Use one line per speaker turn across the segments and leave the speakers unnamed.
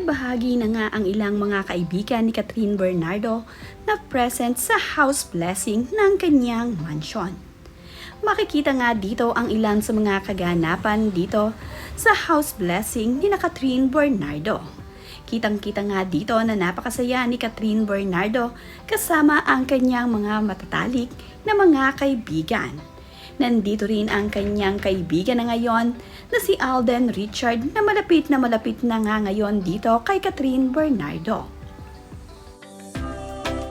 Nagbahagi na nga ang ilang mga kaibigan ni Catherine Bernardo na present sa house blessing ng kanyang mansyon. Makikita nga dito ang ilan sa mga kaganapan dito sa house blessing ni Catherine Bernardo. Kitang-kita nga dito na napakasaya ni Catherine Bernardo kasama ang kanyang mga matatalik na mga kaibigan. Nandito rin ang kanyang kaibigan na ngayon na si Alden Richard na malapit na nga ngayon dito kay Catherine Bernardo.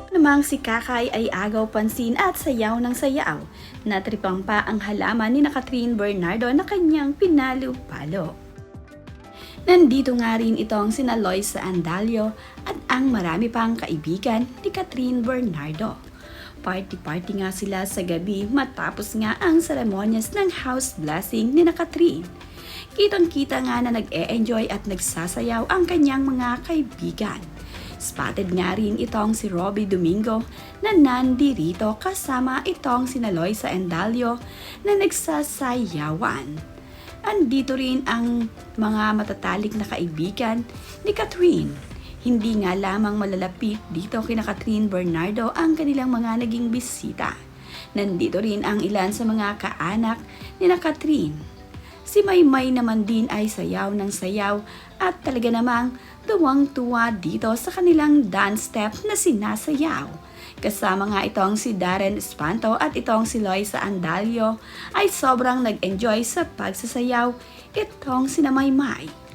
Namang si Kakay ay agaw pansin at sayaw ng sayaw. Natripang pa ang halaman ni Catherine Bernardo na kanyang pinalo-palo. Nandito nga rin itong sina Loisa Andalio at ang marami pang kaibigan ni Catherine Bernardo. Party-party nga sila sa gabi matapos nga ang seremonyas ng house blessing ni Catherine. Kitang-kita nga na nag-e-enjoy at nagsasayaw ang kanyang mga kaibigan. Spotted nga rin itong si Robbie Domingo na nandirito kasama itong sina Loisa Andalio na nagsasayawan. Andito rin ang mga matatalik na kaibigan ni Catherine. Hindi nga lamang malalapit dito kina Catherine Bernardo ang kanilang mga naging bisita. Nandito rin ang ilan sa mga kaanak ni Catherine. Si Maymay naman din ay sayaw ng sayaw at talaga namang tuwang-tuwa dito sa kanilang dance step na sinasayaw. Kasama nga itong si Darren Espanto at itong si Loisa Andalio ay sobrang nag-enjoy sa pagsasayaw itong si Maymay.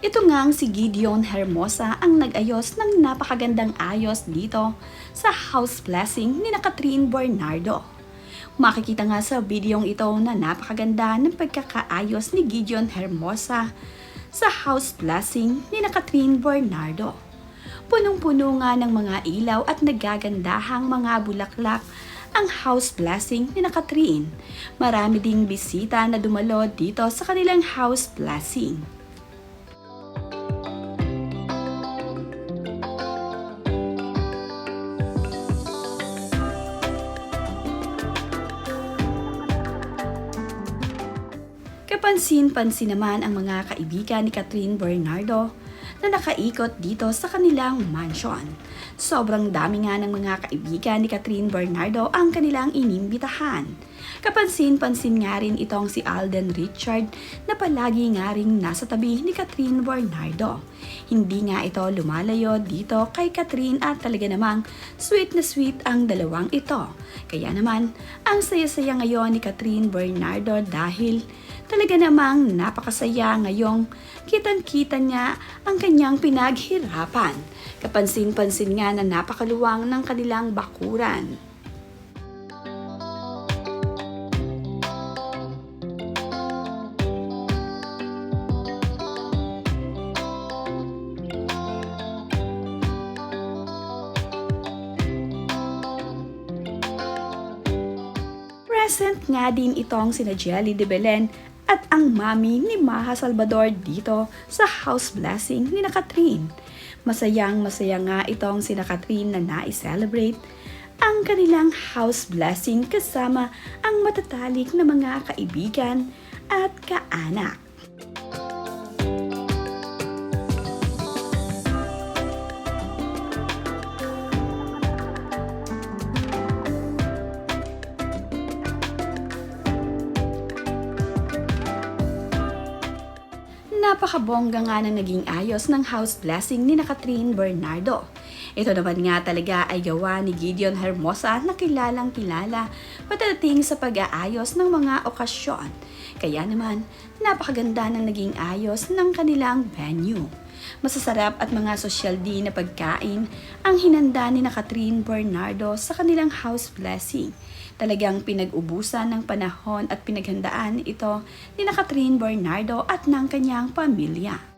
Ito ngang si Gideon Hermosa ang nag-ayos ng napakagandang ayos dito sa house blessing ni Catherine Bernardo. Makikita nga sa videong ito na napakaganda ng pagkakaayos ni Gideon Hermosa sa house blessing ni Catherine Bernardo. Punong-puno nga ng mga ilaw at nagagandahang mga bulaklak ang house blessing ni Catherine. Marami ding bisita na dumalo dito sa kanilang house blessing. Kapansin-pansin naman ang mga kaibigan ni Catherine Bernardo na nakaikot dito sa kanilang mansion. Sobrang dami nga ng mga kaibigan ni Catherine Bernardo ang kanilang inimbitahan. Kapansin-pansin nga rin itong si Alden Richard na palagi nga rin nasa tabi ni Catherine Bernardo. Hindi nga ito lumalayo dito kay Catherine at talaga namang sweet na sweet ang dalawang ito. Kaya naman, ang saya-saya ngayon ni Catherine Bernardo dahil talaga namang napakasaya ngayong kitang-kita niya ang kanyang pinaghirapan. Kapansin-pansin nga na napakaluwang ng kanilang bakuran. Present nga din itong sina Jelly de Belen at ang mami ni Maha Salvador dito sa house blessing ni Catherine. Masayang-masaya nga itong sina Catherine na na-celebrate ang kanilang house blessing kasama ang matatalik na mga kaibigan at kaanak. Napakabongga nga ng naging ayos ng house blessing ni Catherine Bernardo. Ito naman nga talaga ay gawa ni Gideon Hermosa na kilalang kilala pagdating sa pag-aayos ng mga okasyon. Kaya naman, napakaganda ng naging ayos ng kanilang venue. Masasarap at mga social din na pagkain ang hinanda ni Catherine Bernardo sa kanilang house blessing. Talagang pinag-ubusan ng panahon at pinaghandaan ito ni Catherine Bernardo at ng kanyang pamilya.